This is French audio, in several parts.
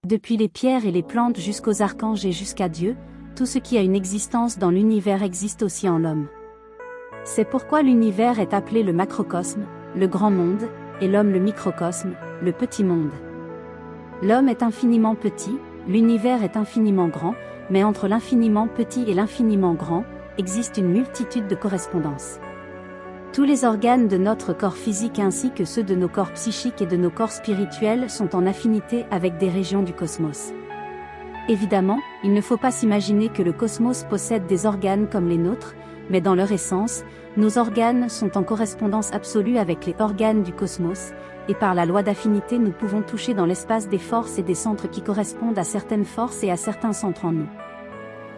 Depuis les pierres et les plantes jusqu'aux archanges et jusqu'à Dieu, tout ce qui a une existence dans l'univers existe aussi en l'homme. C'est pourquoi l'univers est appelé le macrocosme, le grand monde, et l'homme le microcosme, le petit monde. L'homme est infiniment petit, l'univers est infiniment grand, mais entre l'infiniment petit et l'infiniment grand, existe une multitude de correspondances. Tous les organes de notre corps physique ainsi que ceux de nos corps psychiques et de nos corps spirituels sont en affinité avec des régions du cosmos. Évidemment, il ne faut pas s'imaginer que le cosmos possède des organes comme les nôtres, mais dans leur essence, nos organes sont en correspondance absolue avec les organes du cosmos, et par la loi d'affinité nous pouvons toucher dans l'espace des forces et des centres qui correspondent à certaines forces et à certains centres en nous.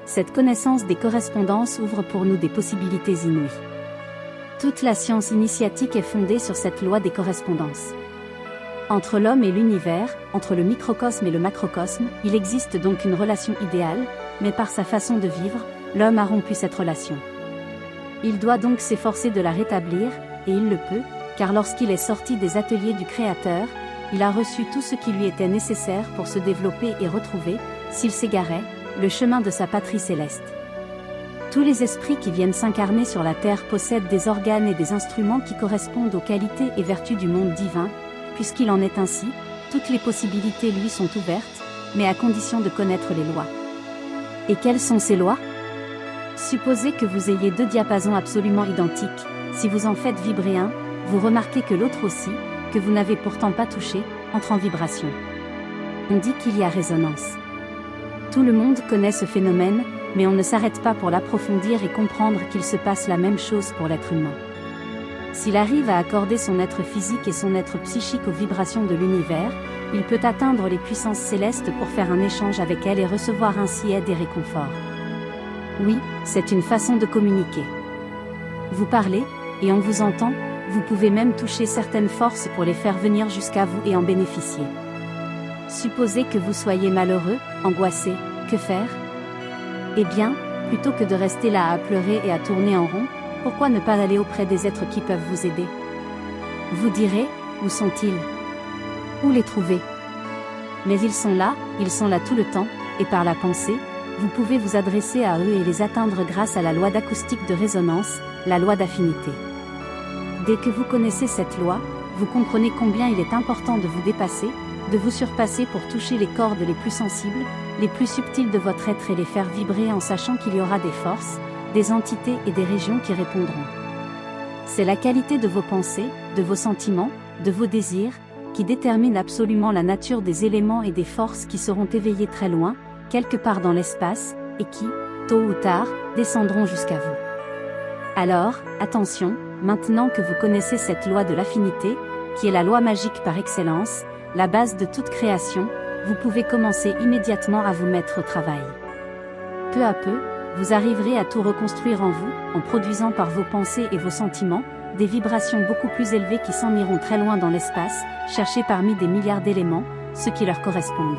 Cette connaissance des correspondances ouvre pour nous des possibilités inouïes. Toute la science initiatique est fondée sur cette loi des correspondances. Entre l'homme et l'univers, entre le microcosme et le macrocosme, il existe donc une relation idéale, mais par sa façon de vivre, l'homme a rompu cette relation. Il doit donc s'efforcer de la rétablir, et il le peut, car lorsqu'il est sorti des ateliers du Créateur, il a reçu tout ce qui lui était nécessaire pour se développer et retrouver, s'il s'égarait, le chemin de sa patrie céleste. Tous les esprits qui viennent s'incarner sur la terre possèdent des organes et des instruments qui correspondent aux qualités et vertus du monde divin, puisqu'il en est ainsi, toutes les possibilités lui sont ouvertes, mais à condition de connaître les lois. Et quelles sont ces lois ? Supposez que vous ayez deux diapasons absolument identiques, si vous en faites vibrer un, vous remarquez que l'autre aussi, que vous n'avez pourtant pas touché, entre en vibration. On dit qu'il y a résonance. Tout le monde connaît ce phénomène, mais on ne s'arrête pas pour l'approfondir et comprendre qu'il se passe la même chose pour l'être humain. S'il arrive à accorder son être physique et son être psychique aux vibrations de l'univers, il peut atteindre les puissances célestes pour faire un échange avec elles et recevoir ainsi aide et réconfort. Oui, c'est une façon de communiquer. Vous parlez, et on vous entend, vous pouvez même toucher certaines forces pour les faire venir jusqu'à vous et en bénéficier. Supposez que vous soyez malheureux, angoissé, que faire ? Eh bien, plutôt que de rester là à pleurer et à tourner en rond, pourquoi ne pas aller auprès des êtres qui peuvent vous aider ? Vous direz, où sont-ils ? Où les trouver ? Mais ils sont là tout le temps, et par la pensée, vous pouvez vous adresser à eux et les atteindre grâce à la loi d'acoustique de résonance, la loi d'affinité. Dès que vous connaissez cette loi, vous comprenez combien il est important de vous dépasser, de vous surpasser pour toucher les cordes les plus sensibles, les plus subtiles de votre être et les faire vibrer en sachant qu'il y aura des forces, des entités et des régions qui répondront. C'est la qualité de vos pensées, de vos sentiments, de vos désirs, qui détermine absolument la nature des éléments et des forces qui seront éveillés très loin, quelque part dans l'espace, et qui, tôt ou tard, descendront jusqu'à vous. Alors, attention, maintenant que vous connaissez cette loi de l'affinité, qui est la loi magique par excellence, la base de toute création, vous pouvez commencer immédiatement à vous mettre au travail. Peu à peu, vous arriverez à tout reconstruire en vous, en produisant par vos pensées et vos sentiments, des vibrations beaucoup plus élevées qui s'en iront très loin dans l'espace, chercher parmi des milliards d'éléments, ceux qui leur correspondent.